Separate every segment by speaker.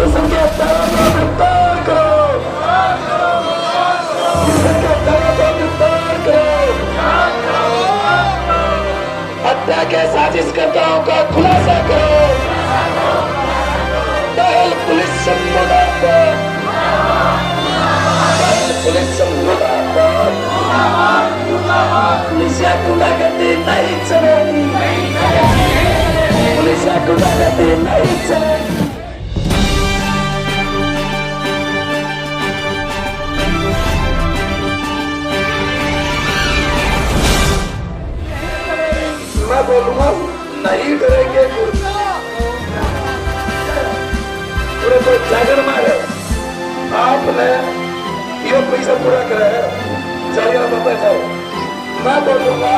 Speaker 1: किस्म के हत्यारों को गिरफ्तार करो, किस्म के हत्यारों को गिरफ्तार करो, हत्या के साजिशकर्ताओं का खुलासा करो। पहल पुलिस मुर्दाबाद, पहल पुलिस मुर्दाबाद, पुलिस या गुंडागर्दी नहीं चलेगी, पुलिस या गुंडागर्दी नहीं चलेगी। मैं बोलूंगा नहीं डरेंगे, पूरे को जागर मारे। आपने ये पैसा पूरा कराया, चाहिए बाबा जाओ। मैं बोलूंगा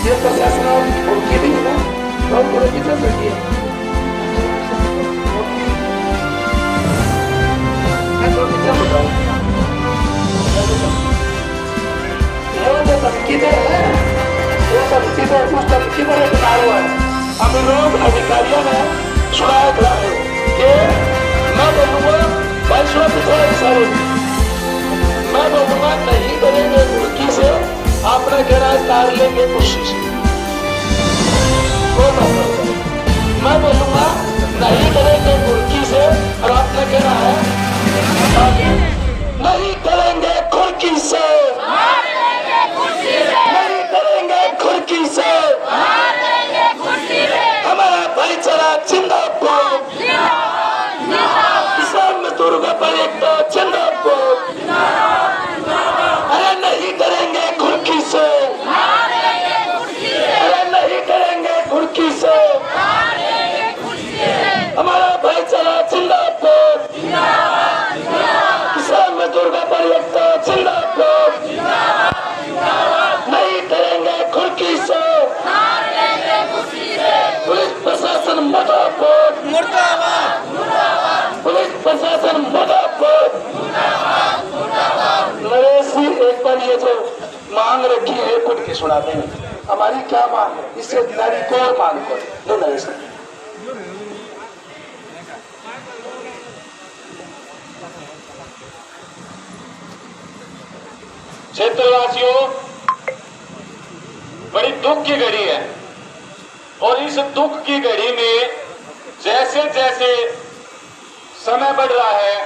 Speaker 1: ये प्रशासन उनकी भी ना बहुत पूरे की तरफ है। मैं तो क्या बताऊं, वो जो धमकी दे है, वो धमकी दे, उस धमकी पर एक नारा है। हम लोग अधिकारियों ने सुनाया खड़ा है कि मैं बोलूंगा मैं बोलूंगा नहीं करेंगे मुर्गी से, आपने कह रहा है तार लेंगे कुर्सी से। मैं बोलूंगा नहीं करेंगे मुर्गी से, और आपने कह रहा है नहीं करेंगे खुरकी से, नहीं करेंगे खुरकी से। हमारा भाईचारा जिंदाबाद, किसान मजदूरों का पर एक तो जिंदाबाद। अरे नहीं करेंगे खुरकी से, अरे नहीं करेंगे खुरकी से। हमारा भाईचारा जिंदाबाद, किसान मजदूर का पर एक तो जिंदाबाद। नहीं करेंगे खुरकी से, पुलिस प्रशासन मुर्दाबाद, पुलिस प्रशासन मुर्दाबाद। नरेश जी एक बार ये जो मांग रखी है कुछ की सुना दें, हमारी क्या मांग है, इससे नारी को और मांग को नरेश जी।
Speaker 2: क्षेत्रवासियों, बड़ी दुख की घड़ी है, और इस दुख की घड़ी में जैसे जैसे समय बढ़ रहा है,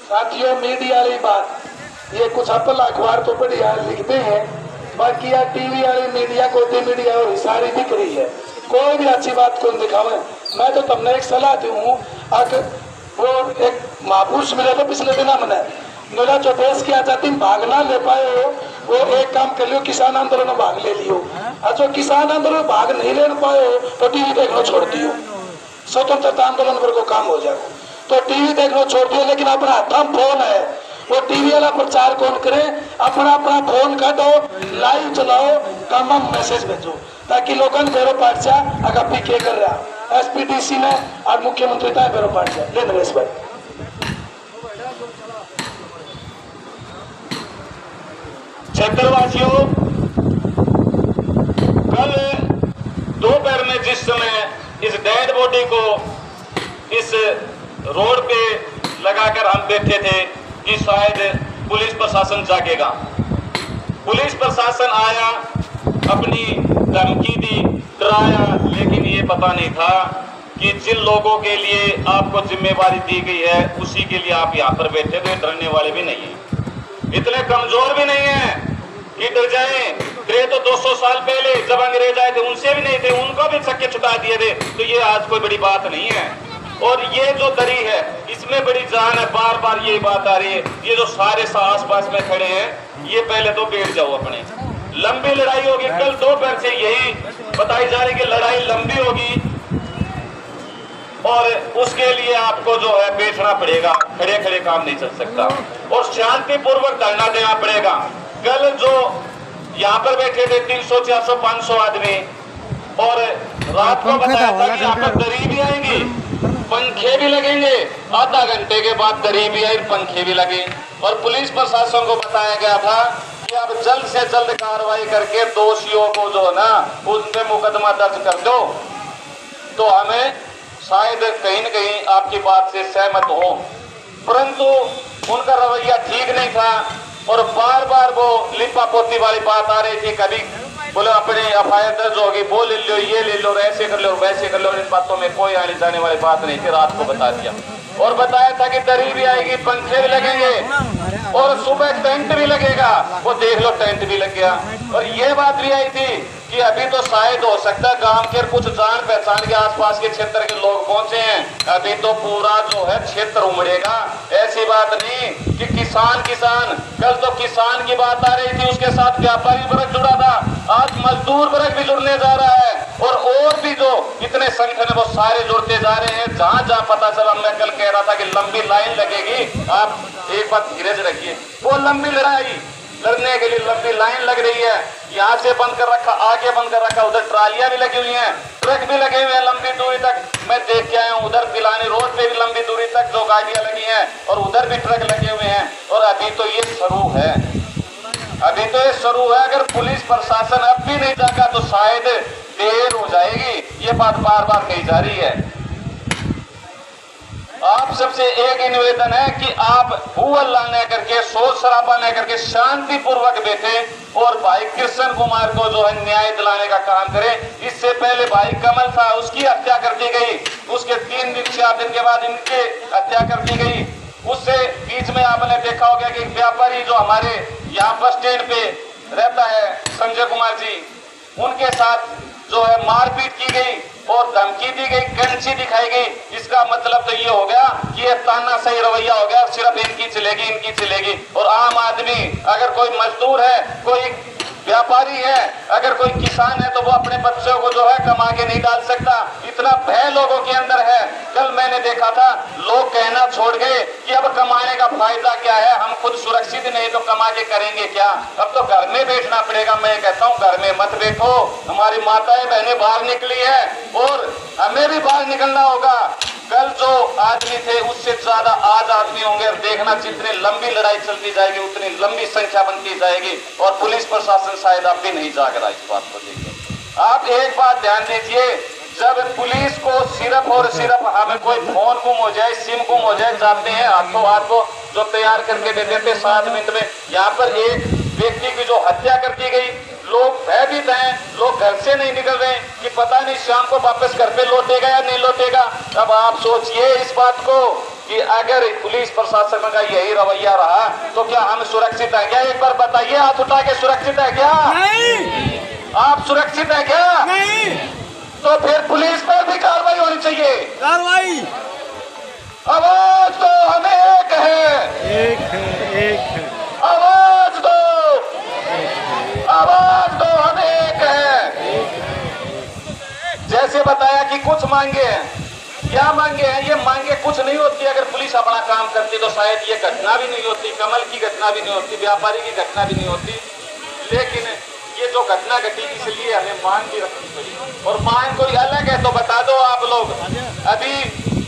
Speaker 1: साथियों मीडिया वाली बात, ये कुछ अपल अखबार तो बढ़िया लिखते हैं, बाकी यार टीवी वाली मीडिया को मीडिया और सारी दिख रही है, कोई भी अच्छी बात को दिखावे। मैं तो तुमने एक सलाह दी हूँ, अगर वो एक महापुरुष मिले थे पिछले दिना मैंने मेरा जो देश की आजादी भाग ना ले पाए हो, वो एक काम कर लियो, किसान आंदोलन में भाग ले लियो। और जो किसान आंदोलन में भाग नहीं ले पाए हो तो टीवी देखना छोड़ दियो, स्वतंत्रता आंदोलन पर को काम हो जाए तो टीवी देखना छोड़ दियो। लेकिन अपना हाथ फोन है, वो टीवी वाला प्रचार कौन करे, अपना अपना फोन काटो, लाइव चलाओ, कम मैसेज भेजो, ताकि लोगों ने बेरो पाट जा अगर पीके कर रहा एसपीडीसी ने और मुख्यमंत्री था बेरो पाट जा। ले नरेश भाई,
Speaker 2: क्षेत्रवासियों, कल दोपहर में जिस समय इस डेड बॉडी को इस रोड पे लगाकर हम बैठे थे कि शायद पुलिस प्रशासन जागेगा, पुलिस प्रशासन आया, अपनी धमकी दी, डराया, लेकिन ये पता नहीं था कि जिन लोगों के लिए आपको जिम्मेवारी दी गई है उसी के लिए आप यहाँ पर बैठे थे। डरने वाले भी नहीं है, इतने कमजोर भी नहीं है कि डर जाए। डरे तो 200 साल पहले जब अंग्रेज आए थे उनसे भी नहीं थे, उनको भी छक्के छुटा दिए थे, तो ये आज कोई बड़ी बात नहीं है। और ये जो दरी है इसमें बड़ी जान है, बार बार ये बात आ रही है। ये जो सारे आस पास में खड़े हैं ये पहले तो बैठ जाओ, अपने लंबी लड़ाई होगी। कल दोपहर से यही बताई जा रही कि लड़ाई लंबी होगी और उसके लिए आपको जो है बैठना पड़ेगा, खड़े खड़े काम नहीं चल सकता और शांतिपूर्वक धरना देना पड़ेगा। कल जो यहाँ पर बैठे थे 300, 400, 500 आदमी, और रात को बताया था कि यहाँ पर दरी भी आएंगी, पंखे भी लगेंगे, आधा घंटे के बाद दरी भी आई, पंखे भी लगे। और पुलिस प्रशासन को बताया गया था कि आप जल्द से जल्द कार्रवाई करके दोषियों को जो है ना उन पे मुकदमा दर्ज कर दो, तो हमें शायद कहीं न कहीं आपकी बात से सहमत हो, परंतु उनका रवैया ठीक नहीं था और बार बार वो लिपा पोती वाली बात आ रही थी। कभी बोले अपने एफआईआर दर्ज होगी, वो ले लो, ये ले लो, ऐसे कर लो, वैसे कर लो। इन बातों में कोई आने जाने वाली बात नहीं थी। रात को बता दिया और बताया था कि दरी भी आएगी, पंखे भी लगेंगे और सुबह टेंट भी लगेगा। वो देख लो, टेंट भी लग गया। और ये बात भी आई थी कि अभी तो शायद हो सकता है गांव के कुछ जान पहचान के आसपास के क्षेत्र के लोग पहुंचे हैं, अभी तो पूरा जो है क्षेत्र उमड़ेगा। ऐसी बात नहीं कि किसान कल तो किसान की बात आ रही थी, उसके साथ व्यापारी वर्ग जुड़ा था, आज मजदूर वर्ग भी जुड़ने जा रहा है और भी जो इतने संगठन है वो सारे जुड़ते जा रहे हैं। जहां जहां पता चला, मैं कल कह रहा था कि लंबी लाइन लगेगी, आप एक बात धीरज रखिए, वो लंबी लड़ाई लड़ने के लिए लंबी लाइन लग रही है। यहाँ से बंद कर रखा, आगे बंद कर रखा, उधर ट्रालियां भी लगी हुई हैं, ट्रक भी लगे हुए हैं लंबी दूरी तक। मैं देख के आया हूँ, उधर पिलानी रोड पे भी लंबी दूरी तक जो गाड़ियां लगी हैं और उधर भी ट्रक लगे हुए हैं। और अभी तो ये शुरू है, अभी तो ये शुरू है। अगर पुलिस प्रशासन अब भी नहीं जागा तो शायद देर हो जाएगी। ये बात बार बार कही जा रही है। आप सबसे एक ही निवेदन है कि आप हुआ न करके, शोर शराबा न करके शांतिपूर्वक बैठे और भाई कृष्ण कुमार को जो है न्याय दिलाने का काम करें। इससे पहले भाई कमल था, उसकी हत्या कर दी गई, उसके 3 दिन 4 दिन के बाद इनकी हत्या कर दी गई। उससे बीच में आपने देखा होगा कि व्यापारी जो हमारे यहाँ बस स्टैंड पे रहता है, संजय कुमार जी, उनके साथ जो है मारपीट की गई और धमकी दी गई, कैंची दिखाई गई। इसका मतलब तो ये हो गया कि ये तानाशाही रवैया हो गया, सिर्फ इनकी चलेगी। और आम आदमी, अगर कोई मजदूर है, कोई व्यापारी है, अगर कोई किसान है, तो वो अपने बच्चों को जो है कमा के नहीं डाल सकता। इतना भय लोगों के अंदर है। कल मैंने देखा था, लोग कहना छोड़ गए कि अब कमाने का फायदा क्या है, हम खुद सुरक्षित नहीं तो कमा के करेंगे क्या, अब तो घर में बैठना पड़ेगा। मैं कहता हूँ घर में मत बैठो, हमारी माताएं बहनें बाहर निकली है और हमें भी बाहर निकलना होगा। कल जो आदमी थे उससे ज्यादा आज आदमी होंगे। देखना, जितनी लंबी लड़ाई चलती जाएगी उतनी लंबी संख्या बनती जाएगी और पुलिस प्रशासन शायद अब भी नहीं जाग रहा इस बात को लेकर। आप एक बात ध्यान दीजिए, जब पुलिस को सिर्फ और सिर्फ हमें कोई फोन गुम हो जाए, सिम गुम हो जाए, जाते हैं हाथों हाथ को जो तैयार करके दे देते 7 मिनट में। यहाँ पर एक व्यक्ति की जो हत्या कर दी गई, लोग भयभीत हैं, लोग घर से नहीं निकल रहे कि पता नहीं शाम को वापस घर पे लौटेगा या नहीं लौटेगा। अब आप सोचिए इस बात को कि अगर पुलिस प्रशासन का यही रवैया रहा तो क्या हम सुरक्षित है क्या? एक बार बताइए, हाथ उठा के, सुरक्षित है क्या?
Speaker 3: नहीं।
Speaker 2: आप सुरक्षित है क्या?
Speaker 3: नहीं।
Speaker 2: तो फिर पुलिस पर भी कार्रवाई होनी चाहिए।
Speaker 3: कार्रवाई।
Speaker 2: आवाज दो, हमें एक है। आवाज दो, आवाज दो, हमें एक है। जैसे बताया कि कुछ मांगे हैं, क्या मांगे हैं? ये मांगे कुछ नहीं होती। अगर पुलिस अपना काम करती तो शायद ये घटना भी नहीं होती, कमल की घटना भी नहीं होती, व्यापारी की घटना भी नहीं होती। लेकिन ये जो घटना घटी, इसलिए हमें मांग भी रखनी पड़ी। और मांग कोई अलग है तो बता दो आप लोग। अभी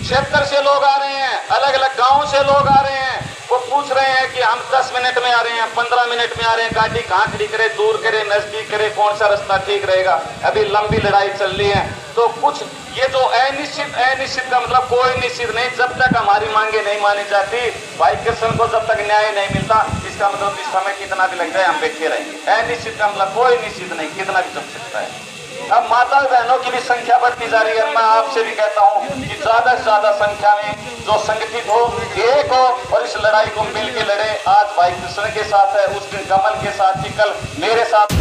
Speaker 2: क्षेत्र से लोग आ रहे हैं, अलग अलग गांव से लोग आ रहे हैं, वो पूछ रहे हैं कि हम 10 मिनट में आ रहे हैं, 15 मिनट में आ रहे हैं, गाड़ी कहाँ खड़ी करे, दूर करे, नजदीक करे, कौन सा रास्ता ठीक रहेगा। अभी लंबी लड़ाई चल रही है। तो कुछ ये जो अनिश्चित का मतलब कोई निश्चित नहीं। जब तक हमारी मांगे नहीं मानी जाती, भाई कृष्ण को जब तक न्याय नहीं मिलता, इसका मतलब इस समय कितना भी लग जाए हम बैठे रहेंगे। अनिश्चित का मतलब कोई निश्चित नहीं, कितना भी चल सकता है। अब माता बहनों की भी संख्या बढ़ती जा रही है। मैं आपसे भी कहता हूँ कि ज्यादा से ज्यादा संख्या में जो संगठित हो, एक हो और इस लड़ाई को मिल के लड़े। आज भाई कृष्ण के साथ है, उस दिन कमल के साथ थी, कल मेरे साथ।